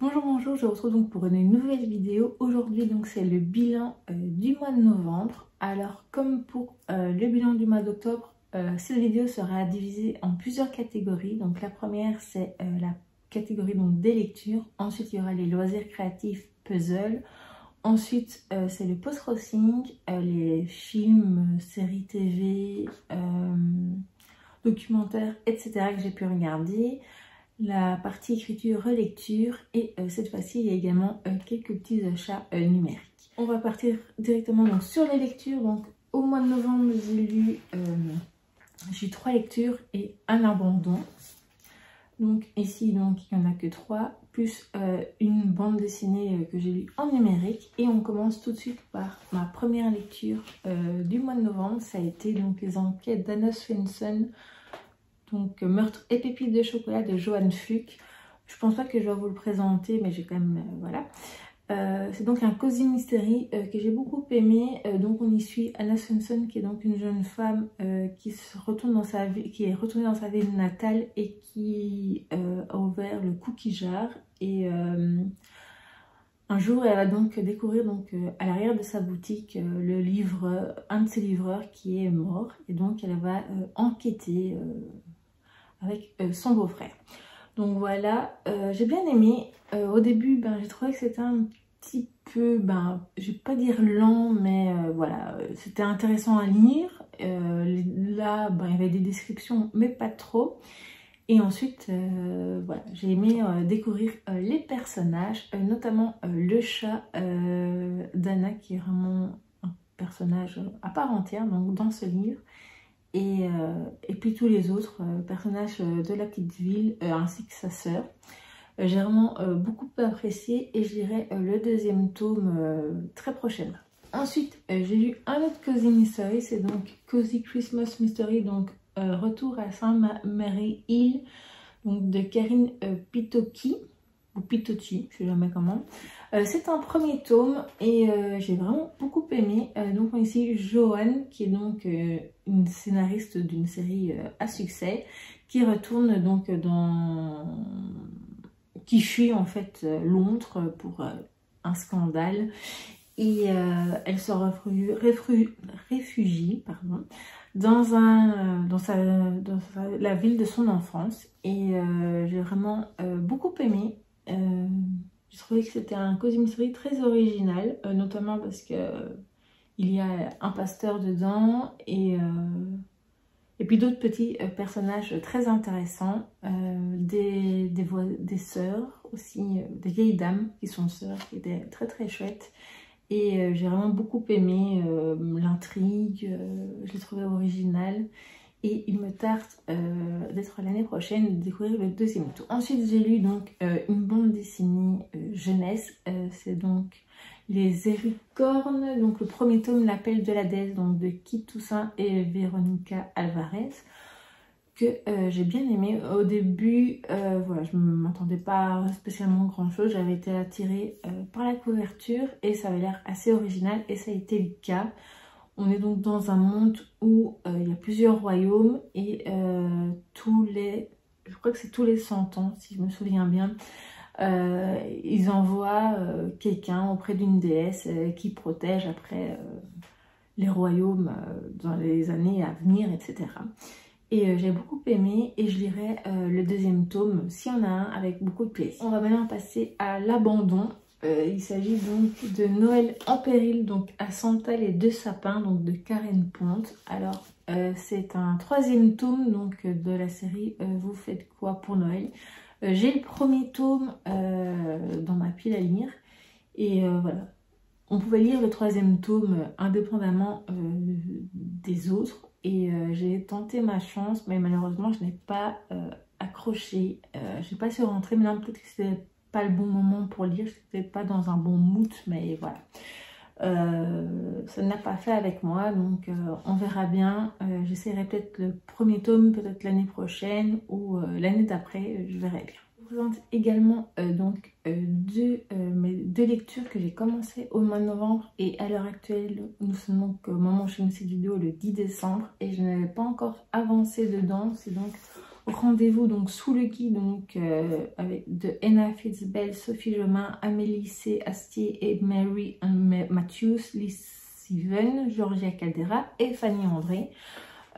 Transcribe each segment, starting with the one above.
Bonjour, bonjour, je vous retrouve donc pour une nouvelle vidéo. Aujourd'hui donc c'est le bilan du mois de novembre. Alors comme pour le bilan du mois d'octobre, cette vidéo sera divisée en plusieurs catégories. Donc la première c'est la catégorie donc des lectures. Ensuite il y aura les loisirs créatifs, puzzle. Ensuite c'est le post-crossing, les films, séries TV, documentaires, etc. que j'ai pu regarder. La partie écriture, relecture et cette fois-ci il y a également quelques petits achats numériques. On va partir directement donc, sur les lectures. Donc au mois de novembre j'ai eu 3 lectures et un abandon. Donc ici donc il n'y en a que 3 plus une bande dessinée que j'ai lue en numérique. Et on commence tout de suite par ma première lecture du mois de novembre. Ça a été donc les enquêtes d'Anna Svensson. Donc Meurtre et pépites de chocolat de Johan Fuchs. Je pense pas que je vais vous le présenter, mais j'ai quand même voilà. C'est donc un cozy mystery que j'ai beaucoup aimé. Donc on y suit Anna Svensson qui est donc une jeune femme qui est retournée dans sa ville natale et qui a ouvert le cookie jar. Et un jour elle va donc découvrir donc à l'arrière de sa boutique un de ses livreurs qui est mort. Et donc elle va enquêter avec son beau-frère. Donc voilà, j'ai bien aimé. Au début, j'ai trouvé que c'était un petit peu, je vais pas dire lent, mais voilà, c'était intéressant à lire. Là, il y avait des descriptions, mais pas trop. Et ensuite, voilà, j'ai aimé découvrir les personnages, notamment le chat d'Anna, qui est vraiment un personnage à part entière donc, dans ce livre. Et puis tous les autres personnages de la petite ville ainsi que sa sœur. J'ai vraiment beaucoup apprécié et je lirai le deuxième tome très prochainement. Ensuite j'ai lu un autre Cozy Mystery, c'est donc Cozy Christmas Mystery, donc Retour à Saint-Mary Hill, donc de Karine Pitoki ou Pitochi, je sais jamais comment. C'est un premier tome et j'ai vraiment beaucoup aimé. Donc ici Joanne qui est donc une scénariste d'une série à succès qui retourne donc qui fuit en fait Londres pour un scandale et elle se réfugie dans la ville de son enfance et j'ai vraiment beaucoup aimé. J'ai trouvé que c'était un Cozy Mystery très original, notamment parce que il y a un pasteur dedans et puis d'autres petits personnages très intéressants, des sœurs aussi, des vieilles dames qui sont sœurs, qui étaient très très chouettes. Et j'ai vraiment beaucoup aimé l'intrigue, je l'ai trouvé originale. Et il me tarde d'être l'année prochaine de découvrir le deuxième tome. Ensuite j'ai lu donc une bande dessinée jeunesse, c'est donc Les Éricornes, donc le premier tome, L'appel de la déesse, donc de Kit Toussaint et Véronica Alvarez, que j'ai bien aimé. Au début, voilà, je ne m'attendais pas spécialement grand chose, j'avais été attirée par la couverture et ça avait l'air assez original et ça a été le cas. On est donc dans un monde où il y a plusieurs royaumes et je crois que c'est tous les 100 ans, si je me souviens bien, ils envoient quelqu'un auprès d'une déesse qui protège après les royaumes dans les années à venir, etc. Et j'ai beaucoup aimé et je lirai le deuxième tome s'il y en a un avec beaucoup de plaisir. On va maintenant passer à l'abandon. Il s'agit donc de Noël en péril, donc à Santal et 2 sapins, donc de Karen Ponte. Alors c'est un 3e tome donc de la série Vous faites quoi pour Noël. J'ai le premier tome dans ma pile à lire et voilà. On pouvait lire le 3e tome indépendamment des autres et j'ai tenté ma chance, mais malheureusement je n'ai pas accroché. Je n'ai pas su rentrer, mais non, peut-être que c'était pas le bon moment pour lire, je n'étais pas dans un bon mood, mais voilà. Ça n'a pas fait avec moi, donc on verra bien. J'essaierai peut-être le premier tome, peut-être l'année prochaine ou l'année d'après, je verrai bien. Je vous présente également mes 2 lectures que j'ai commencé au mois de novembre et à l'heure actuelle, nous sommes donc au moment où je filme cette vidéo le 10 décembre et je n'avais pas encore avancé dedans. C'est donc Rendez-vous donc sous le gui donc avec de Anna Fitzbell, Sophie Jomain, Amélie C. Astier et Mary Matthews, Liz Steven, Georgia Caldera et Fanny André.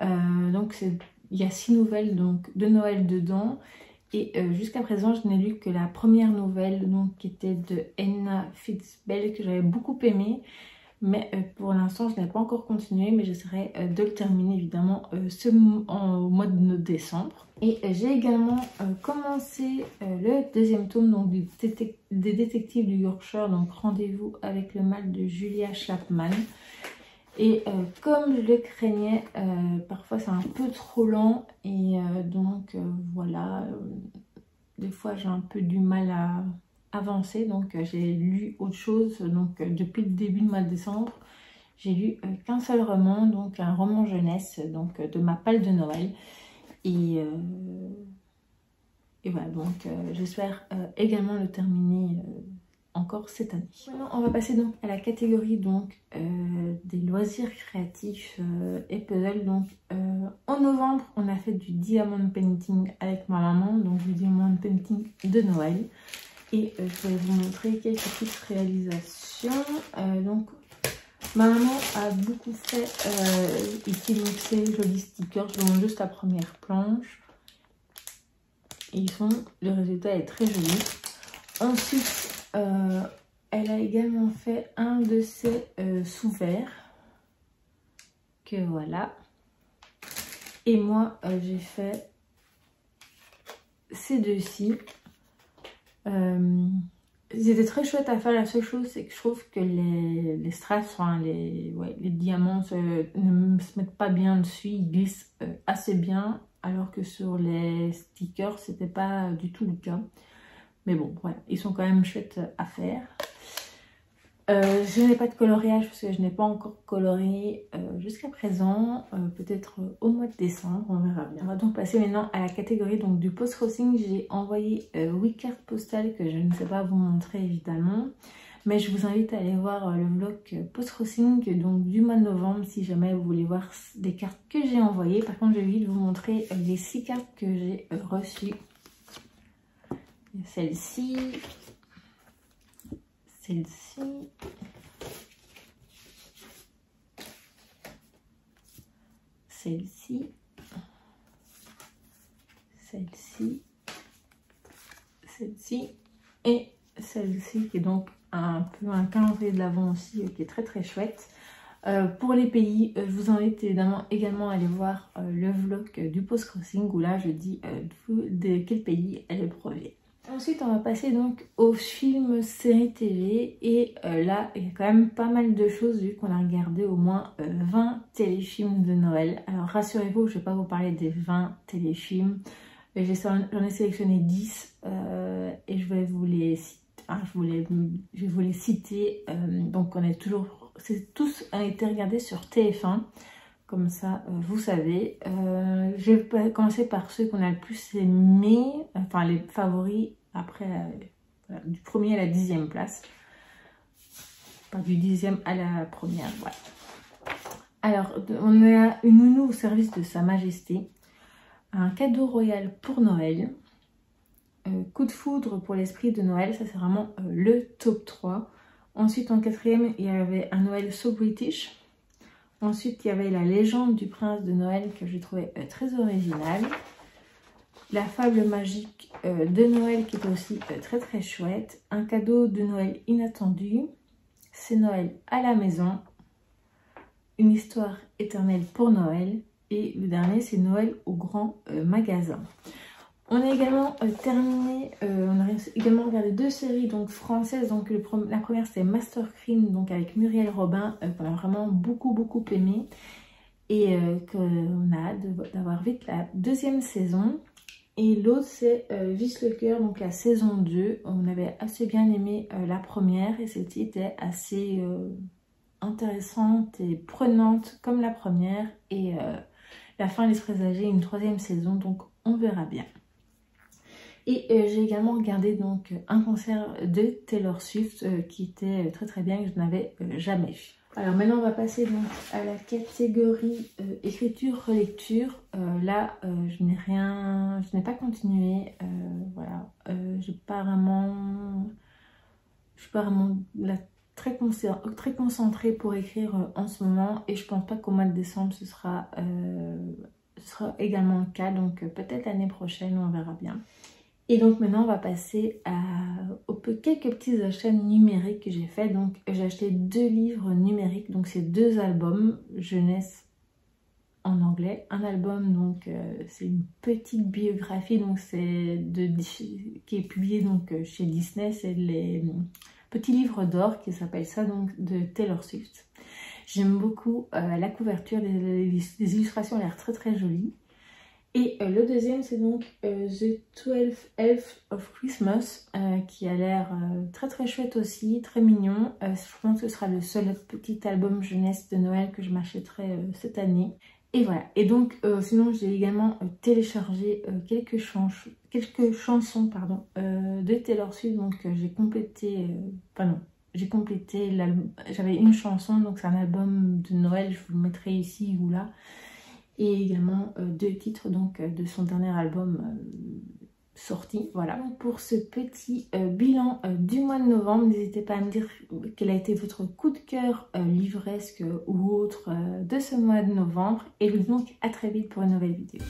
Donc il y a 6 nouvelles donc de Noël dedans. Et jusqu'à présent, je n'ai lu que la première nouvelle, donc qui était de Anna Fitzbell, que j'avais beaucoup aimé. Mais pour l'instant, je n'ai pas encore continué, mais j'essaierai de le terminer évidemment au mois de décembre. Et j'ai également commencé le 2e tome donc, des détectives du Yorkshire, donc Rendez-vous avec le mal de Julia Chapman. Et comme je le craignais, parfois c'est un peu trop lent et donc voilà, des fois j'ai un peu du mal à avancer, donc j'ai lu autre chose. Donc depuis le début du mois de décembre, j'ai lu qu'un seul roman, donc un roman jeunesse, donc de ma palle de Noël. Et voilà, donc j'espère également le terminer encore cette année. Maintenant on va passer donc à la catégorie donc des loisirs créatifs et puzzle. Donc en novembre on a fait du diamond painting avec ma maman, donc du diamond painting de Noël, et je vais vous montrer quelques petites réalisations. Donc ma maman a beaucoup fait ici donc ces jolis stickers. Je vous montre juste la première planche et le résultat est très joli. Ensuite elle a également fait un de ces sous-verts que voilà, et moi j'ai fait ces deux-ci. Ils étaient très chouettes à faire. La seule chose c'est que je trouve que les strass, enfin les diamants ne se mettent pas bien dessus, ils glissent assez bien, alors que sur les stickers c'était pas du tout le cas. Mais bon, voilà, ils sont quand même chouettes à faire. Je n'ai pas de coloriage parce que je n'ai pas encore coloré jusqu'à présent. Peut-être au mois de décembre, on verra bien. On va donc passer maintenant à la catégorie donc, du post-crossing. J'ai envoyé 8 cartes postales que je ne sais pas vous montrer évidemment. Mais je vous invite à aller voir le vlog post-crossing donc du mois de novembre si jamais vous voulez voir des cartes que j'ai envoyées. Par contre, je vais vite vous montrer les 6 cartes que j'ai reçues. Celle-ci, celle-ci, celle-ci, celle-ci, celle-ci et celle-ci qui est donc un peu un calendrier de l'Avent aussi qui est très très chouette. Pour les pays, je vous invite également à aller voir le vlog du post-crossing où là je dis de quel pays elle provient. Ensuite, on va passer donc aux films, séries TV. Et là, il y a quand même pas mal de choses vu qu'on a regardé au moins 20 téléfilms de Noël. Alors rassurez-vous, je ne vais pas vous parler des 20 téléfilms. J'en ai sélectionné 10 et je vais vous les citer. Donc on est toujours, tous ont été regardés sur TF1. Comme ça, vous savez. Je vais commencer par ceux qu'on a le plus aimé, enfin les favoris, après voilà, du 1er à la 10e place. Pas du 10e à la première, voilà. Alors, on a une nounou au service de Sa Majesté, un cadeau royal pour Noël, coup de foudre pour l'esprit de Noël, ça c'est vraiment le top 3. Ensuite, en 4e, il y avait un Noël so British. Ensuite, il y avait la légende du prince de Noël que j'ai trouvé très originale. La fable magique de Noël qui était aussi très très chouette. Un cadeau de Noël inattendu. C'est Noël à la maison. Une histoire éternelle pour Noël. Et le dernier, c'est Noël au grand magasin. On a également terminé, on a également regardé 2 séries donc françaises. Donc la première c'est Master Crime donc avec Muriel Robin qu'on a vraiment beaucoup aimé et qu'on a hâte d'avoir vite la 2e saison. Et l'autre c'est Vice le cœur, donc la saison 2. On avait assez bien aimé la première et celle-ci était assez intéressante et prenante comme la première. Et la fin laisse présager une 3e saison, donc on verra bien. Et j'ai également regardé donc un concert de Taylor Swift qui était très très bien, que je n'avais jamais vu. Alors maintenant on va passer donc à la catégorie écriture-relecture. Là je n'ai pas continué, voilà, je suis pas vraiment là, très concentrée pour écrire en ce moment, et je pense pas qu'au mois de décembre ce sera également le cas, donc peut-être l'année prochaine, on verra bien. Et donc maintenant on va passer aux quelques petits achats numériques que j'ai fait. Donc j'ai acheté 2 livres numériques, donc c'est 2 albums jeunesse en anglais. Un album, donc c'est une petite biographie, donc c'est qui est publié donc chez Disney, c'est les petits livres d'or qui s'appelle ça, donc de Taylor Swift. J'aime beaucoup la couverture, les illustrations ont l'air très jolies. Et le deuxième, c'est donc The 12 Elves of Christmas, qui a l'air très chouette aussi, très mignon. Je pense que ce sera le seul petit album jeunesse de Noël que je m'achèterai cette année. Et voilà. Et donc, sinon, j'ai également téléchargé quelques chansons de Taylor Swift. Donc, j'ai complété... j'ai complété l'album. J'avais une chanson, donc c'est un album de Noël, je vous le mettrai ici ou là. Et également 2 titres donc de son dernier album sorti. Voilà, donc pour ce petit bilan du mois de novembre, n'hésitez pas à me dire quel a été votre coup de cœur livresque ou autre de ce mois de novembre. Et donc à très vite pour une nouvelle vidéo.